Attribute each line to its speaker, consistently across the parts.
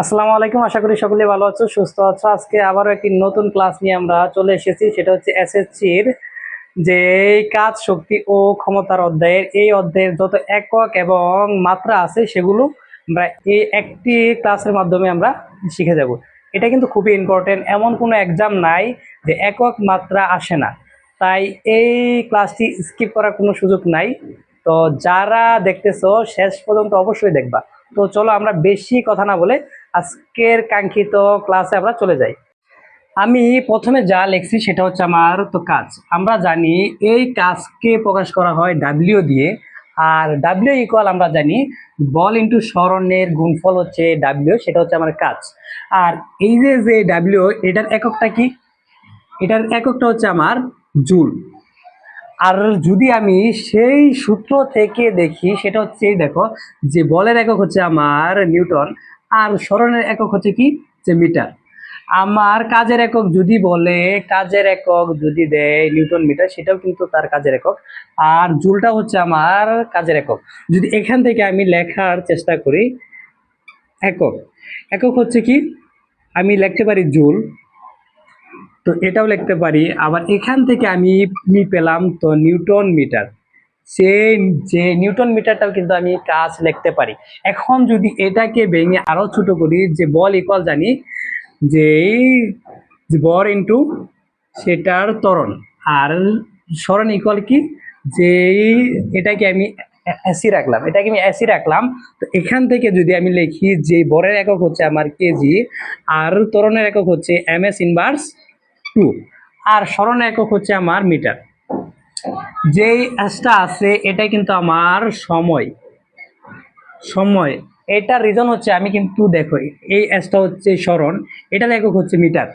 Speaker 1: আসসালামু আলাইকুম। আশা করি সকলে ভালো আছো, সুস্থ আছো। আজকে আবারও একটি নতুন ক্লাস নিয়ে আমরা চলে এসেছি। সেটা হচ্ছে এসএসসির যে কাজ, শক্তি ও ক্ষমতার অধ্যায়ের এই অধ্যায়ের যত একক এবং মাত্রা আছে সেগুলো আমরা এই একটি ক্লাসের মাধ্যমে আমরা শিখে যাব। এটা কিন্তু খুবই ইম্পর্টেন্ট। এমন কোনো এক্সাম নাই যে একক মাত্রা আসে না, তাই এই ক্লাসটি স্কিপ করার কোনো সুযোগ নাই। তো যারা দেখতেছো শেষ পর্যন্ত অবশ্যই দেখবা। তো চলো আমরা বেশি কথা না বলে আজকের কাঙ্ক্ষিত ক্লাসে আমরা চলে যাই। আমি প্রথমে যা লিখছি সেটা হচ্ছে আমার তো কাজ। আমরা জানি এই কাজকে প্রকাশ করা হয় ডাব্লিউ দিয়ে। আর ডাব্লিউ ইকুয়াল আমরা জানি বল ইন্টু স্মরণের গুণফল হচ্ছে ডাব্লিউ, সেটা হচ্ছে আমার কাজ। আর এই যে ডাব্লিউ, এটার এককটা কি? এটার এককটা হচ্ছে আমার জুল। আর যদি আমি সেই সূত্র থেকে দেখি সেটা হচ্ছে, দেখো যে বলের একক হচ্ছে আমার নিউটন, আর স্মরণের একক হচ্ছে কি, যে মিটার। আমার কাজের একক যদি বলে, কাজের একক যদি দেয় নিউটন মিটার, সেটাও কিন্তু তার কাজের একক। আর জুলটা হচ্ছে আমার কাজের একক। যদি এখান থেকে আমি লেখার চেষ্টা করি, একক একক হচ্ছে কি, আমি লিখতে পারি জুল, তো এটাও লিখতে পারি। আবার এখান থেকে আমি পেলাম তো নিউটন মিটার। সেই যে নিউটন মিটারটাও কিন্তু আমি কাজ লিখতে পারি। এখন যদি এটাকে ভেঙে আরো ছোট করি, যে বল ইকুয়াল জানি যে বর ইন্টু সেটার ত্বরণ, আর স্মরণ ইকুয়াল কি, যে এটাকে আমি এসি রাখলাম, এটাকে আমি এসি রাখলাম। তো এখান থেকে যদি আমি লিখি যে বরের একক হচ্ছে আমার কেজি, আর ত্বরণের একক হচ্ছে এমএস ইনভার্স 2, আর স্মরণের একক হচ্ছে আমার মিটার। যেই এসটা আছে এটা কিন্তু আমার সময়। সময় এটার রিজন হচ্ছে, আমি কিন্তু দেখো এই এসটা হচ্ছে স্মরণ, এটার একক হচ্ছে মিটার।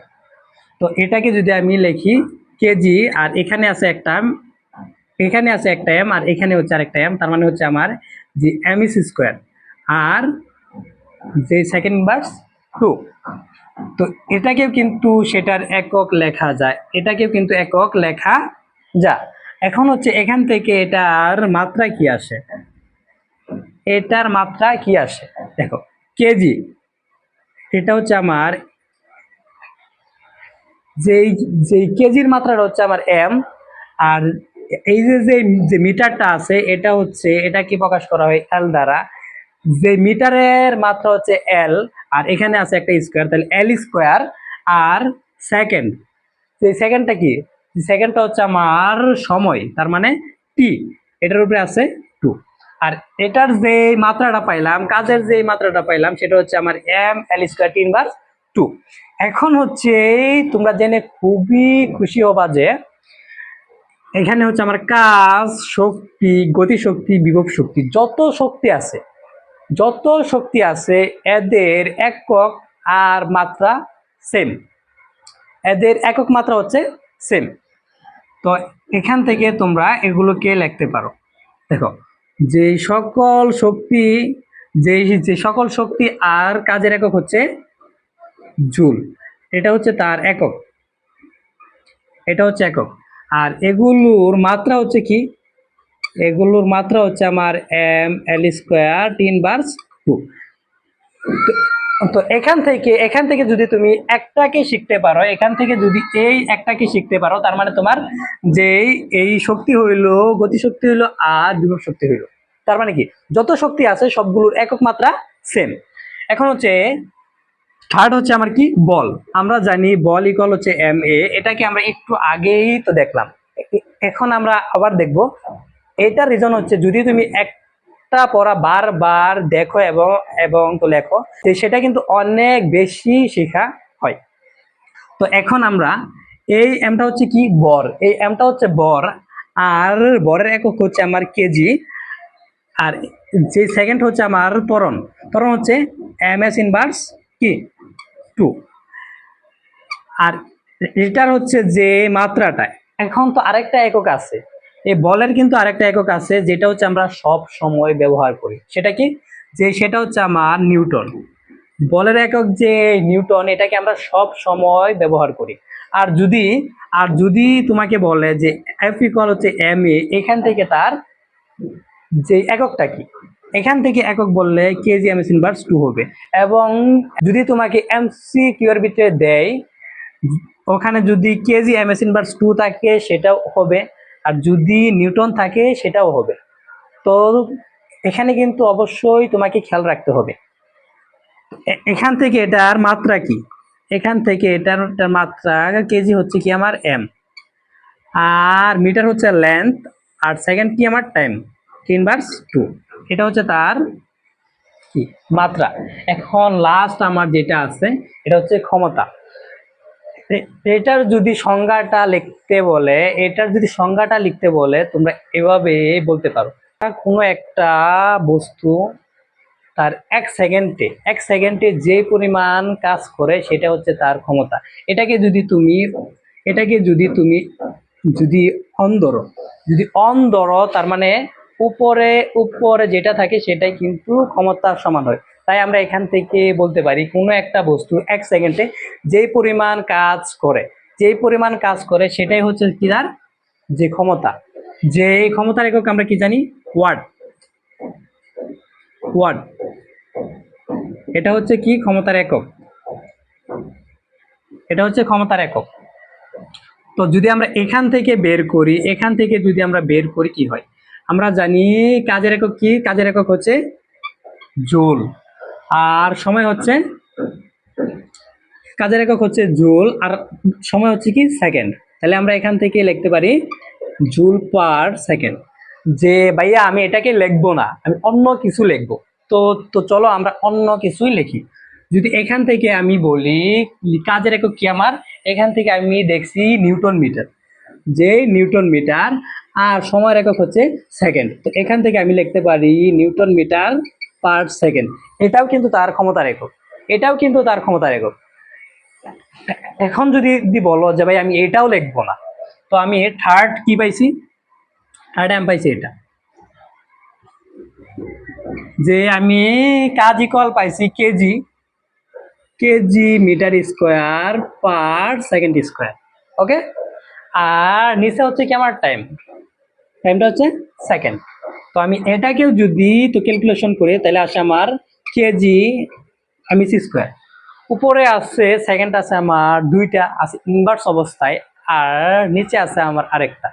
Speaker 1: তো এটাকে যদি আমি লিখি কেজি, আর এখানে আছে একটা এখানে আছে একটা এম, আর এখানে হচ্ছে আরেকটা এম, তার মানে হচ্ছে আমার যে এম ইস স্কোয়ার, আর যে সেকেন্ড ইনভার্স 2। তো এটাকেও কিন্তু সেটার একক লেখা যায়, এটাকেও কিন্তু একক লেখা যায়। এখন হচ্ছে এখান থেকে এটার মাত্রা কি আসে, এটার মাত্রা কি আসে, দেখো কেজি, এটা হচ্ছে আমার যেই যেই কেজির মাত্রাটা হচ্ছে আমার এম। আর এই যে মিটারটা আছে এটা হচ্ছে, এটা কি প্রকাশ করা হয় এল দ্বারা। যে মিটারের মাত্রা হচ্ছে এল, আর এখানে আছে একটা স্কোয়ার, তাহলে এল স্কোয়ার। আর সেকেন্ড, যে সেকেন্ডটা কি, সেকেন্ডটা হচ্ছে আমার সময়, তার মানে টি, এটার উপরে আছে 2। আর এটার যে মাত্রাটা পাইলাম, কাজের যে মাত্রাটা পাইলাম, সেটা হচ্ছে আমার M L square T inverse 2। এখন হচ্ছে তোমরা জেনে খুবই খুশি হবা যে এখানে হচ্ছে আমার কাজ, শক্তি, গতিশক্তি, বিভব শক্তি, যত শক্তি আছে এদের একক আর মাত্রা সেম, এদের একক মাত্রা হচ্ছে সেম। তো এখান থেকে তোমরা এগুলোকে লিখতে পারো। দেখো যে সকল শক্তি, যে যে সকল শক্তি আর কাজের একক হচ্ছে জুল, এটা হচ্ছে তার একক, এটা হচ্ছে একক। আর এগুলোর মাত্রা হচ্ছে কি, এগুলোর মাত্রা হচ্ছে আমার M L square T inverse 2। তো এখান থেকে যদি তুমি একটাকে শিখতে পারো, এখান থেকে যদি এই একটাকে শিখতে পারো, তার মানে তোমার যে এই শক্তি হইলো, গতিশক্তি হইলো, আর বিভব শক্তি হইলো। তার মানে কি, যত শক্তি আছে সবগুলোর একক মাত্রা সেম। এখন হচ্ছে থার্ড হচ্ছে আমার কি, বল। আমরা জানি বল ইকুয়াল হচ্ছে এম এ, এটাকে আমরা একটু আগেই তো দেখলাম। এখন আমরা আবার দেখব। এটার রিজন হচ্ছে, যদি তুমি একটা পড়া বারবার দেখো এবং এবং তো লেখো, সেটা কিন্তু অনেক বেশি শেখা হয়। তো এখন আমরা এই এমটা হচ্ছে কি, বর, এই এমটা হচ্ছে বর, আর বরের একক হচ্ছে আমার কেজি। আর যে সেকেন্ড হচ্ছে আমার ত্বরণ, ত্বরণ হচ্ছে এম এস ইনভার্স কি 2। আর এটার হচ্ছে যে মাত্রাটা, এখন তো আরেকটা একক আছে, এই বলের কিন্তু আরেকটা একক আছে, যেটা হচ্ছে আমরা সব সময় ব্যবহার করি। সেটা কি, যে সেটা হচ্ছে আমার নিউটন। বলের একক যে নিউটন, এটাকে আমরা সব সময় ব্যবহার করি। আর যদি তোমাকে বলে যে এফ ইকুয়াল হচ্ছে এম এ, এখান থেকে তার যে এককটা কি, এখান থেকে একক বললে কেজি এমএস ইনভার্স 2 হবে। এবং যদি তোমাকে এমসিকিউ এর ভিতরে দেয়, ওখানে যদি কেজি এমএস ইনভার্স 2 থাকে সেটাও হবে, আর যদি নিউটন থাকে সেটাও হবে। তো এখানে কিন্তু অবশ্যই তোমাকে খেয়াল রাখতে হবে এখান থেকে এটার মাত্রা কি, এখান থেকে এটার মাত্রা কেজি হচ্ছে কি আমার এম, আর মিটার হচ্ছে লেন্থ, আর সেকেন্ড কি আমার টাইম 3/2, এটা হচ্ছে তার কি মাত্রা। এখন লাস্ট আমার যেটা আছে এটা হচ্ছে ক্ষমতা। এটার যদি সংজ্ঞাটা লিখতে বলে, এটার যদি সংজ্ঞাটা লিখতে বলে তোমরা এভাবে বলতে পারো, কোনো একটা বস্তু তার এক সেকেন্ডে যে পরিমাণ কাজ করে সেটা হচ্ছে তার ক্ষমতা। এটাকে যদি তুমি এটাকে যদি তুমি যদি অন ধরো, যদি অন ধরো তার মানে উপরে উপরে যেটা থাকে সেটাই কিন্তু ক্ষমতার সমান হয়। তাই আমরা এখান থেকে বলতে পারি কোনো একটা বস্তু এক সেকেন্ডে যেই পরিমাণ কাজ করে সেটাই হচ্ছে কি তার যে ক্ষমতা। যে ক্ষমতার একক আমরা কি জানি, ওয়াট। ওয়াট এটা হচ্ছে কি ক্ষমতার একক, এটা হচ্ছে ক্ষমতার একক। তো যদি আমরা এখান থেকে বের করি, এখান থেকে যদি আমরা বের করি কি হয়, আমরা জানি কাজের একক কি, কাজের একক হচ্ছে জুল, আর সময় হচ্ছে কাজের একক হচ্ছে জুল, আর সময় হচ্ছে কি সেকেন্ড। তাহলে আমরা এখান থেকে লিখতে পারি জুল পার সেকেন্ড। যে ভাইয়া আমি এটাকে লিখবো না, আমি অন্য কিছু লিখবো, তো তো চলো আমরা অন্য কিছুই লিখি। যদি এখান থেকে আমি বলি কাজের একক কি আমার, এখান থেকে আমি দেখছি নিউটন মিটার, যে নিউটন মিটার, আর সময়ের একক হচ্ছে সেকেন্ড। তো এখান থেকে আমি লিখতে পারি নিউটন মিটার পার সেকেন্ড। এটাও কিন্তু তার ক্ষমতার একক, এটাও কিন্তু তার ক্ষমতার একক। এখন যদি বলো যে ভাই আমি এটাও লিখবো না, তো আমি থার্ড কি পাইছি, থার্ড আমি পাইছি এটা, যে আমি কাজ ইকুয়াল পাইছি KG, KG metre square per second square. Okay, আর নিচে হচ্ছে কি আমার টাইম, টাইমটা হচ্ছে সেকেন্ড। তো আমি এটাকেও যদি তো ক্যালকুলেশন করে তাহলে আসে আমার কেজি এমএস স্কোয়ার, উপরে আছে সেকেন্ড আছে আমার দুইটা আছে ইনভার্স অবস্থায়, আর নিচে আছে আমার আরেকটা।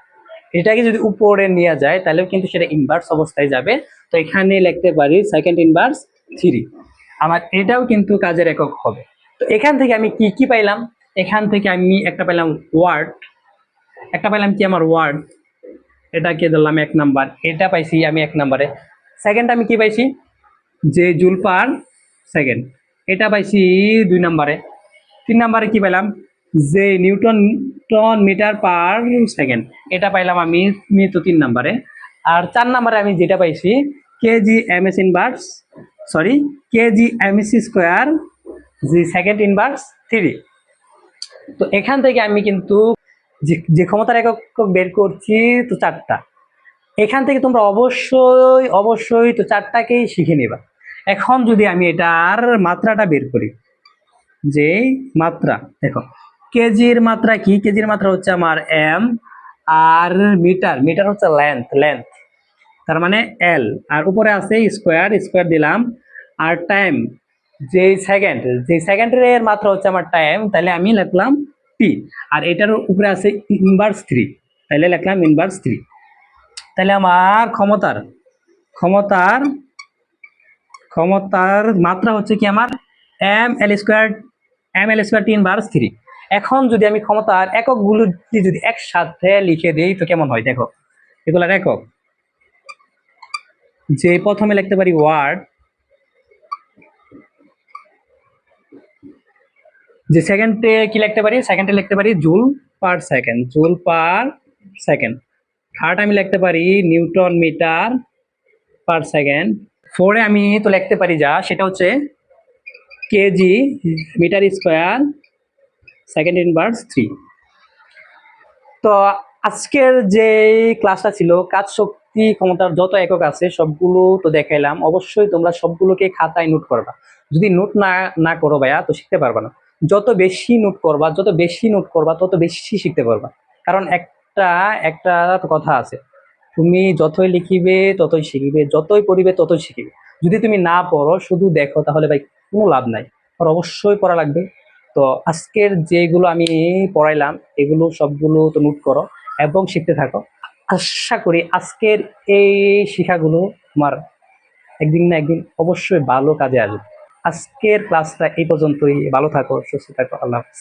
Speaker 1: এটাকে যদি উপরে নিয়ে যায় তাহলেও কিন্তু সেটা ইনভার্স অবস্থায় যাবে। তো এখানে লিখতে পারি সেকেন্ড ইনভার্স 3, আমার এটাও কিন্তু কাজের একক হবে। তো এখান থেকে আমি কি কি পাইলাম, এখান থেকে আমি একটা পাইলাম ওয়ার্ড, একটা পাইলাম কি আমার ওয়ার্ড, এটাকে ধরলাম 1 নাম্বার, এটা পাইছি আমি 1 নাম্বারে। সেকেন্ড আমি কি পাইছি, যে জুল পার সেকেন্ড, এটা পাইছি 2 নাম্বারে। 3 নাম্বারে কি পাইলাম, যে newton ton metre per second, এটা পাইলাম আমি তো 3 নাম্বারে। আর 4 নাম্বারে আমি যেটা পাইছি KG MS inverse, sorry KG MS square G second inverse 3। তো এখান থেকে আমি কিন্তু যে ক্ষমতার একক বের করছি তো 4টা। এখান থেকে তোমরা অবশ্যই অবশ্যই তো 4টাকেই শিখে নেবা। এখন যদি আমি এটার মাত্রাটা বের করি, যে মাত্রা দেখো কেজির মাত্রা কি, কেজির মাত্রা হচ্ছে আমার এম, আর মিটার, মিটার হচ্ছে লেন্থ, লেন্থ তার মানে এল, আর উপরে আছে স্কোয়ার, স্কোয়ার দিলাম, আর টাইম যে সেকেন্ড, যে সেকেন্ডের মাত্রা হচ্ছে আমার টাইম, তাহলে আমি লিখলাম টি, আর এটার উপরে আছে ইনভার্স 3, তাহলে লিখলাম ইনভার্স 3। তাহলে আমার ক্ষমতার ক্ষমতার ক্ষমতার মাত্রা হচ্ছে কি আমার M L square, M L square 3/3। এখন যদি আমি ক্ষমতার এককগুলো যদি একসাথে লিখে দিই তো কেমন হয় দেখো, এগুলার একক, যে প্রথমে লিখতে পারি ওয়াট, যে সেকেন্ডে কি লিখতে পারি, সেকেন্ডে লিখতে পারি joule per second, joule per second. Third আমি লিখতে পারি নিউটন মিটার পার সেকেন্ড। ফোরে আমি তো লিখতে পারি যা সেটা হচ্ছে KG metre square second inverse 3। তো আজকের যে ক্লাসটা ছিল কাজ শক্তি ক্ষমতার যত একক আছে সবগুলো তো দেখাইলাম। অবশ্যই তোমরা সবগুলোকে খাতায় নোট করবা, যদি নোট না না করো ভাইয়া তো শিখতে পারবা না। যত বেশি নোট করবা, যত বেশি নোট করবা তত বেশি শিখতে পারবা। কারণ একটা একটা কথা আছে, তুমি যতই লিখিবে ততই শিখিবে, যতই পড়িবে ততই শিখিবে। যদি তুমি না পড়ো শুধু দেখো তাহলে ভাই কোনো লাভ নাই, আর অবশ্যই পড়া লাগবে। তো আজকের যেগুলো আমি পড়াইলাম এগুলো সবগুলো তো নোট করো এবং শিখতে থাকো। আশা করি আজকের এই শিক্ষাগুলো তোমার একদিন না একদিন অবশ্যই ভালো কাজে আসবে। আজকের ক্লাসটা এই পর্যন্তই। ভালো থাকো, সুস্থ থাকো, আল্লাহ হাফেজ।